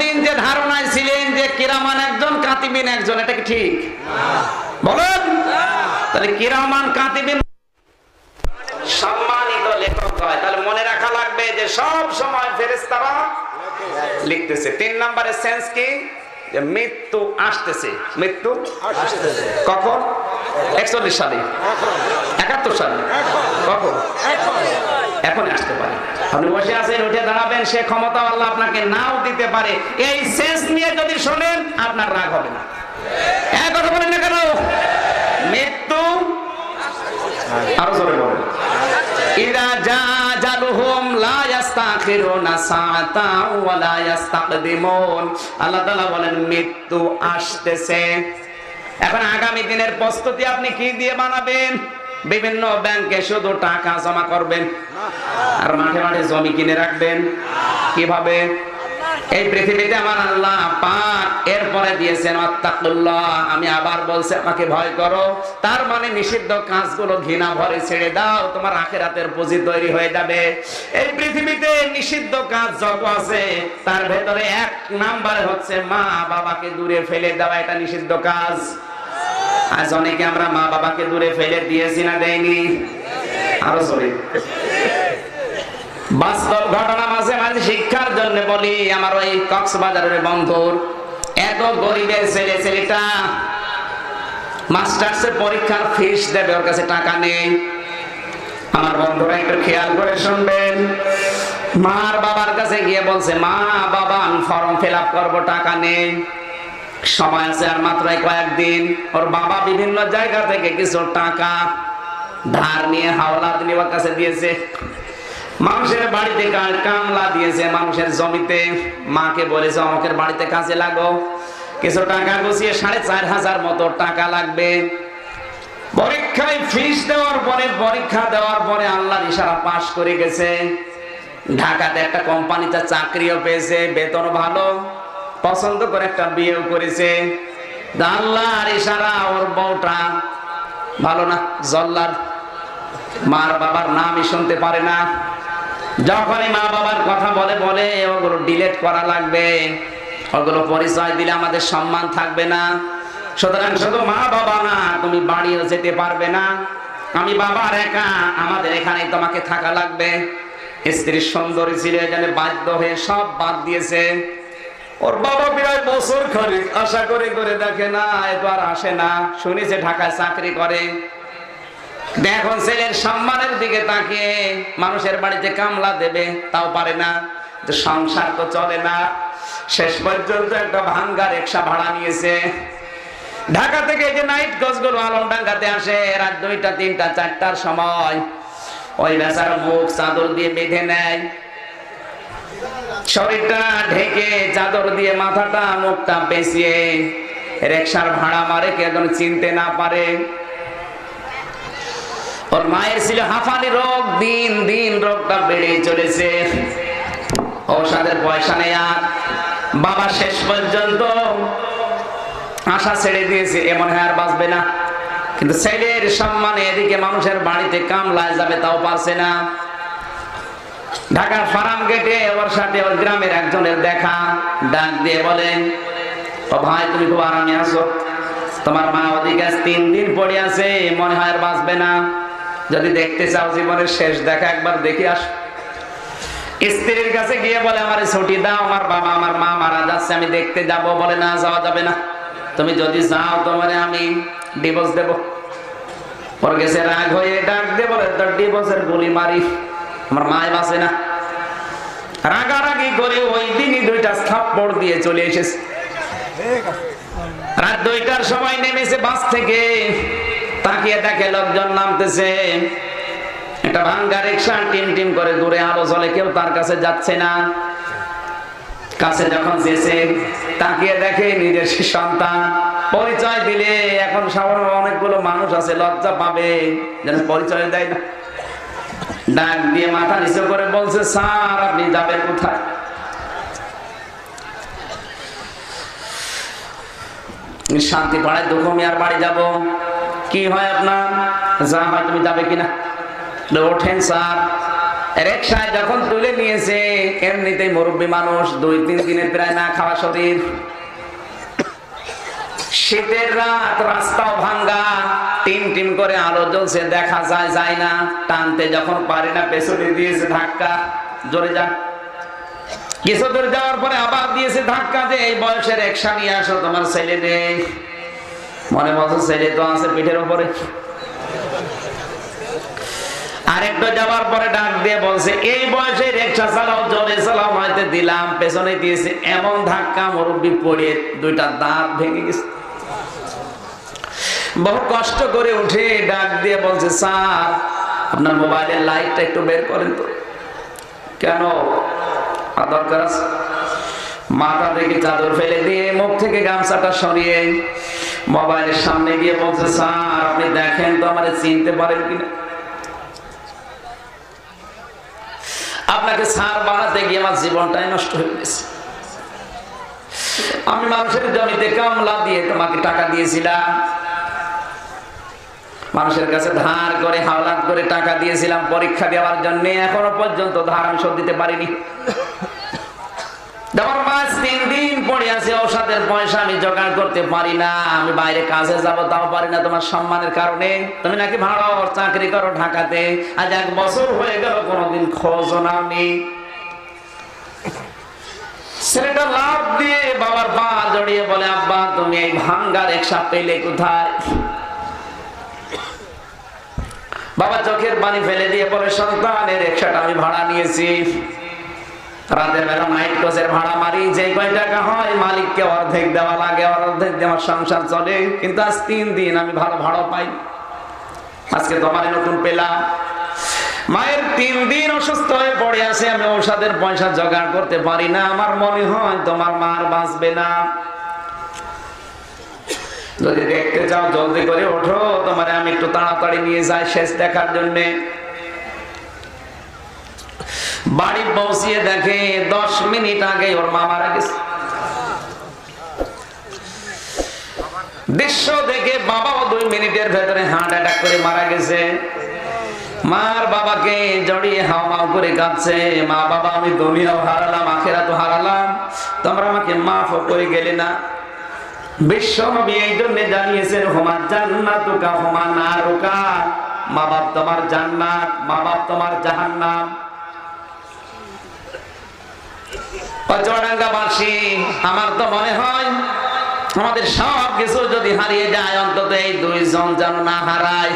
এতদিন যে ধারণায় ছিলেন যে কিরামান একজন কাতিবিন একজন, এটা কি ঠিক? বলেন। তাহলে কিরামান কাতিবিন সম্মানিত লেখক হয়, তাহলে মনে রাখা লাগবে যে সব সময় ফেরেশতারা লিখতেছে। 3 নম্বরের সেন্স কি? যে মৃত্যু আসতেছে। মৃত্যু আসতেছে কখন? 41 সালে, 71 সালে, কখন? এখন আসতে পারে। আপনি বসে আছেন, উঠে দাঁড়াবেন, সে ক্ষমতা আল্লাহ আপনাকে নাও দিতে পারে। এই সেন্স নিয়ে যদি শোনেন আপনার রাগ হবে না। এক কথা বলেন না কেন? মৃত্যু আরো জোরে বলেন। ইদা জাজালুহুম লা ইস্তাখিরুনা সাআতা ওয়া লা ইস্তাকদিমুন। আল্লাহ তাআলা বলেন মৃত্যু আসতেছে। এখন আগামী দিনের প্রস্তুতি আপনি কি দিয়ে বানাবেন? বিভিন্ন ব্যাংকে শুধু টাকা জমা করবেন আর মাঠে মাঠে জমি কিনে রাখবেন। কিভাবে? এই পৃথিবীতে আমার আল্লাহ পাক এরপরে দিয়েছেন আত্তাকুল্লাহ। আমি আবার বলছি আমাকে ভয় করো। তার মানে নিষিদ্ধ কাজগুলো ঘৃণা ভরে ছেড়ে দাও, তোমার আখিরাতের পুঁজি তৈরি হয়ে যাবে। এই পৃথিবীতে নিষিদ্ধ কাজ যত আছে তার ভেতরে 1 নম্বরে হচ্ছে মা বাবাকে দূরে ফেলে দেওয়া। এটা নিষিদ্ধ কাজ। আজ অনেকে আমরা মা বাবাকে দূরে ফেলে দিয়েছি না দেইনি? আরো জোরে। বাস্তব ঘটনা মাঝে মাঝে শিক্ষার জন্য বলি। আমার ওই কক্সবাজারের বন্ধুর এত গরিবের ছেলেটা মাস্টার্সের পরীক্ষার ফিস দেবে, ওর কাছে টাকা নেই। আমার বন্ধুরা একটু খেয়াল করে শুনবেন। মার বাবার কাছে গিয়ে বলছে, মা বাবা আমি ফর্ম ফিল আপ করবো, টাকা নেই, সময় আছে আর মাত্র কয়েকদিন। ওর বাবা বিভিন্ন জায়গা থেকে কিছু টাকা ধার নিয়ে হাওলাত নিয়ে ওর কাছে দিয়েছে। মানুষের বাড়িতে কামলা দিয়েছে, মানুষের জমিতে। মাকে বলেছে অমুকের বাড়িতে কাজে লাগো, কিছু টাকা গুছিয়ে 4,500 মতো টাকা লাগবে। পরীক্ষায় ফিস দেওয়ার পরে, পরীক্ষা দেওয়ার পরে আল্লাহর ইশারা পাশ করে গেছে। ঢাকাতে একটা কোম্পানিতে চাকরিও পেয়েছে, বেতন ভালো, পছন্দ করে একটা বিয়েও করেছে। আল্লাহর ইশারা ওর বউটা ভালো না, জল্লাদ। মার বাবার নামই শুনতে পারে না। যখনই মা বাবার কথা বলে বলে ওগুলো ডিলিট করা লাগবে, ওগুলো পরিচয় দিলে আমাদের সম্মান থাকবে না। সুতরাং শুধু মা বাবা না, তুমি বাড়িও যেতে পারবে না। আমি বাবার একা, আমাদের এখানেই তোমাকে থাকা লাগবে। স্ত্রীর সুন্দরী ছিল, এখানে বাধ্য হয়ে সব বাদ দিয়েছে। ওর বাবা প্রায় বছর খানেক আশা করে করে দেখে না, এতো আর আসে না। শুনেছে ঢাকায় চাকরি করে। এখন ছেলের সম্মানের দিকে তাকিয়ে মানুষের বাড়িতে কামলা দেবে, তাও পারে না। যে সংসার তো চলে না। শেষ পর্যন্ত একটা ভাঙ্গা রিকশা ভাড়া নিয়েছে। ঢাকা থেকে এই যে নাইট কোচগুলো আলমডাঙ্গাতে আসে রাত 2টা 3টা 4টার সময়, ওই বেচার মুখ চাদর দিয়ে বেঁধে নেয়, শরীরটা ঢেকে চাদর দিয়ে মাথাটা মুখটা পেঁচিয়ে রিকশার ভাড়া মারে, কে যেন চিনতে না পারে। ওর মায়ের ছিল হাঁফানি রোগ, দিন দিন রোগটা বেড়ে চলেছে। ঔষধের পয়সা নেই আর। বাবা শেষ পর্যন্ত আশা ছেড়ে দিয়েছে, এমন হয় আর বাঁচবে না। কিন্তু ছেলের সম্মানে এদিকে মানুষের বাড়িতে কামলায় যাবে, তাও পারছে না। ঢাকার ফার্ম গেটে ওর সাথে ওর গ্রামের একজনের দেখা। ডাক দিয়ে বলেন, ও ভাই তুমি খুব আরামে আছো, তোমার মা ওদিকে 3 দিন পড়ে আছে, মনে হয় আর বাঁচবে না। যদি দেখতে চাও জীবনের শেষ দেখা, একবার দেখে আস। স্ত্রীর কাছে গিয়ে বলে, আমার ছুটি দাও, আমার বাবা আমার মা মারা যাচ্ছে, আমি দেখতে যাব। বলে না, যাওয়া যাবে না, তুমি যদি যাও তোমারে আমি ডিভোর্স দেব। ওর গেছে রাগ হয়ে ডাক দিয়ে বলে, তোর ডিভোর্সের গুলি মারি, আমার মায় বাঁচে না। রাগারাগি করে ওই দিনই 2টা থাপ্পড় দিয়ে চলে এসেছে। রাত 2টার সময় নেমেছে বাস থেকে, তাকিয়ে দেখে লোকজন নামতেছে। একটা ভাঙ্গা রিকশা টিম টিম করে দূরে আলো জ্বলে, কেউ তার কাছে যাচ্ছে না। কাছে যখন যেছে তাকিয়ে দেখে নিজের সন্তান। পরিচয় দিলে এখন সাধারণ অনেকগুলো মানুষ আছে, লজ্জা পাবে, যেন পরিচয় দেয় না। ডাক দিয়ে মাথা নিচু করে বলছে, স্যার আপনি যাবেন কোথায়? শান্তি পাড়ায় দুঃখ মিয়ার বাড়ি যাব। কি হয় আপনার? যা হয়, তুমি যাবে কিনা? ওঠেন স্যার। রিকশায় যখন তুলে নিয়েছে এমনিতেই মুরব্বী মানুষ, 2-3 দিনের প্রায় না খাওয়া শরীর। শীতের রাত, রাস্তাও ভাঙ্গা, টিম টিম করে আলো জ্বলছে, দেখা যায় না। টানতে যখন পারি না, পেছনে দিয়েছে ধাক্কা, জোরে যা। কিছু দূর যাওয়ার পরে আবার দিয়েছে ধাক্কা, যে এই বয়সের রিকশা নিয়ে আসো, তোমার ছেলে নেই। মনে বলছে ছেলে তো আছে পিঠের উপরে। আরেকটু যাওয়ার পরে ডাক দিয়ে বলছে, এই বয়সে রিকশা চালাও, জোরে চালাও, হয়তো দিলাম। পেছনে দিয়েছে এমন ধাক্কা, মুরব্বি পড়ে 2টা দাঁত ভেঙে গেছে। বহু কষ্ট করে উঠে ডাক দিয়ে বলছে, স্যার আপনার মোবাইলের লাইটটা একটু বের করেন তো। কেন? দরকার আছে। মাথা থেকে চাদর ফেলে দিয়ে মুখ থেকে গামছাটা সরিয়ে মোবাইলের সামনে গিয়ে বলছে, স্যার আপনি দেখেন তো আমারে চিনতে পারেন কিনা। আপনাকে স্যার বানাতে গিয়ে আমার জীবনটাই নষ্ট হয়ে গেছে। আমি মানুষের জমিতে কামলা দিয়ে তোমাকে টাকা দিয়েছিলাম, মানুষের কাছে ধার করে হাওলাত করে টাকা দিয়েছিলাম পরীক্ষা দেওয়ার জন্য। এখনো পর্যন্ত ধার আমি শোধ দিতে পারিনি। আমার মা 3 দিন পড়ে আছে, ঔষধের পয়সা আমি জোগাড় করতে পারি না। আমি বাইরে কাজে যাব, তাও পারি না তোমার সম্মানের কারণে। তুমি নাকি ভালো চাকরি করো ঢাকাতে, আজ 1 বছর হয়ে গেল, কোনোদিন খোঁজ নাওনি। ছেলেটা লাভ দিয়ে বাবার পা জড়িয়ে বলে, আব্বা তুমি এই ভাঙ্গা রিকশা পেলে কোথায়? বাবা চোখের পানি ফেলে দিয়ে বলে, সন্তান এই রিকশাটা আমি ভাড়া নিয়েছি। রাতের বেলা নাইট কোচের ভাড়া মারি, যে কয় টাকা হয় মালিককে অর্ধেক দেওয়া লাগে, অর্ধেক দিয়ে আমার সংসার চলে। কিন্তু আজ 3 দিন আমি ভালো ভাড়া পাই। আজকে তোমার নতুন পেলাম। মায়ের 3 দিন অসুস্থ হয়ে পড়ে আছে, আমি ঔষধের পয়সা জোগাড় করতে পারি না। আমার মনে হয় তোমার মা আর বাঁচবে না। যদি দেখতে চাও জলদি করে ওঠো, তোমার আমি একটু তাড়াতাড়ি নিয়ে যাই শেষ দেখার জন্য। বাড়ি পৌঁছিয়ে দেখে 10 মিনিট আগে ওর মা মারা গেছে। দৃশ্য দেখে বাবাও 2 মিনিটের ভেতরে হার্ট অ্যাটাক করে মারা গেছে। মার বাবাকে জড়িয়ে হাওমাও করে কাঁদছে, মা বাবা আমি দুনিয়াও হারালাম, আখিরাতও হারালাম, তোমরা আমাকে মাফ করে গেলে না। বিশ্বনবী এই জন্য জানিয়েছেন, হুমা জান্নাতুকা হুমা নারুকা, মা বাপ তোমার জান্নাত, মা বাপ তোমার জাহান্নাম। চুয়াডাঙ্গাবাসী, আমার তো মনে হয় আমাদের সব কিছু যদি হারিয়ে যায়, অন্তত এই 2 জন যেন না হারায়।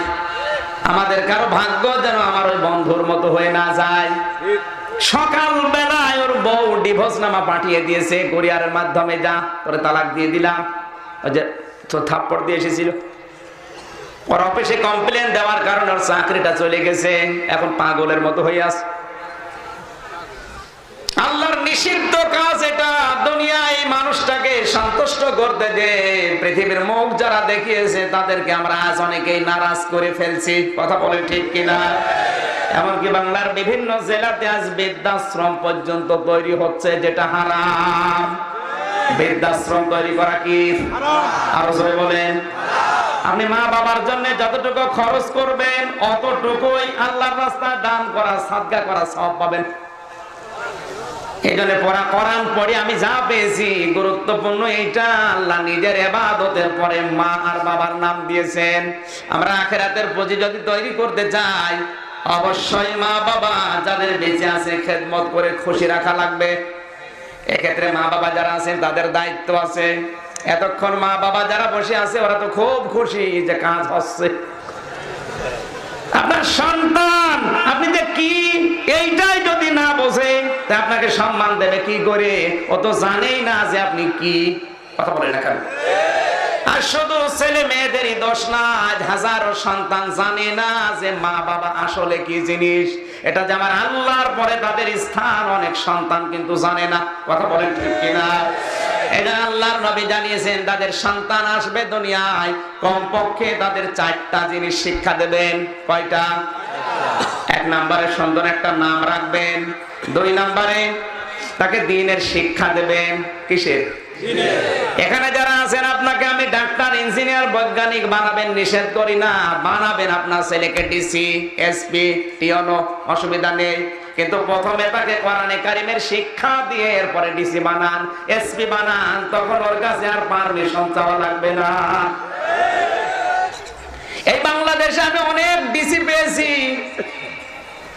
আমাদের কারো ভাগ্য যেন আমার ওই বন্ধুর মতো হয়ে না যায়। সকাল বেলায় ওর বউ ডিভোর্স নামা পাঠিয়ে দিয়েছে কুরিয়ারের মাধ্যমে, যা করে তালাক দিয়ে দিলাম। ওই যে তো থাপ্পড় দিয়ে এসেছিল, ওর অফিসে কমপ্লেন দেওয়ার কারণে ওর চাকরিটা চলে গেছে। এখন পাগলের মতো হয়ে আছে। আল্লাহর নিষিদ্ধ কাজ এটা। দুনিয়ায় মানুষটাকে সন্তুষ্ট করতে যে পৃথিবীর মুখ যারা দেখিয়েছে, তাদেরকে আমরা আজ অনেকেই নারাজ করে ফেলছি। কথা বলে ঠিক কিনা? এমনকি বাংলার বিভিন্ন জেলাতে আজ বৃদ্ধাশ্রম পর্যন্ত তৈরি হচ্ছে, যেটা হারাম। বৃদ্ধাশ্রম তৈরি করা কি আরো জোরে বলেন? আপনি মা বাবার জন্য যতটুকু খরচ করবেন, অতটুকুই আল্লাহর রাস্তায় দান করা, সাদকা করা সওয়াব পাবেন। এইজন্য কোরআন পড়ে আমি যা পেয়েছি, গুরুত্বপূর্ণ এইটা, আল্লাহ নিজের ইবাদতের পরে মা আর বাবার নাম দিয়েছেন। আমরা আখিরাতের পুঁজি যদি তৈরি করতে চাই, অবশ্যই মা বাবা যাদের বেঁচে আছে খেদমত করে খুশি রাখা লাগবে। এক্ষেত্রে মা বাবা যারা আছেন তাদের দায়িত্ব আছে। এতক্ষণ মা বাবা যারা বসে আছে, ওরা তো খুব খুশি যে কাজ হচ্ছে। আপনার সন্তান আপনি যে কি, এইটাই যদি না বোঝে, তা আপনাকে সম্মান দেবে কি করে? ও তো জানেই না যে আপনি কি। কথা বলে না কেন? আর শুধু ছেলে মেয়েদেরই দোষ না, হাজারো সন্তান জানে না যে মা বাবা আসলে কি জিনিস। এটা যে আমার আল্লাহর পরে তাদের স্থান, অনেক সন্তান কিন্তু জানে না। কথা বলেন ঠিক কিনা? এটা আল্লাহর নবী জানিয়েছেন, তাদের সন্তান আসবে দুনিয়ায়, কমপক্ষে তাদের 4টা জিনিস শিক্ষা দেবেন। কয়টা? 1 নম্বরে সুন্দর একটা নাম রাখবেন। 2 নম্বরে তাকে দ্বীনের শিক্ষা দেবেন। কিসের? এখানে যারা আছেন, আপনাকে আমি ডাক্তার, ইঞ্জিনিয়ার, বৈজ্ঞানিক বানাবেন নিষেধ করি না। বানাবেন আপনার ছেলেকে ডিসি, এসপি, টিওনো, অসুবিধা নেই। কিন্তু প্রথমে তাকে কোরআনে কারিমের শিক্ষা দিয়ে এরপরে ডিসি বানান, এসপি বানান, তখন ওর কাছে আর পারমিশন চাওয়া লাগবে না। এই বাংলাদেশে আমি অনেক ডিসি পেয়েছি,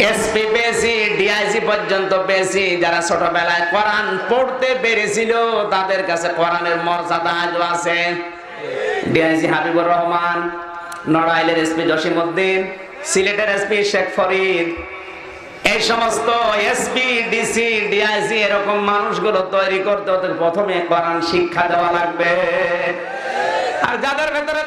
এসপি পেয়েছি, ডিআইজি পর্যন্ত পেয়েছি, যারা ছোটবেলায় কোরআন পড়তে পেরেছিল তাদের কাছে কোরআনের মর্যাদা আজও আছে। ডিআইজি হাবিবুর রহমান, নড়াইলের এসপি জসিমউদ্দিন, সিলেটের এসপি শেখ ফরিদ, এই সমস্ত এসপি, ডিসি, ডিআইজি এরকম মানুষগুলো তৈরি করতে ওদের প্রথমে কোরআন শিক্ষা দেওয়া লাগবে। আর যাদের ভেতরে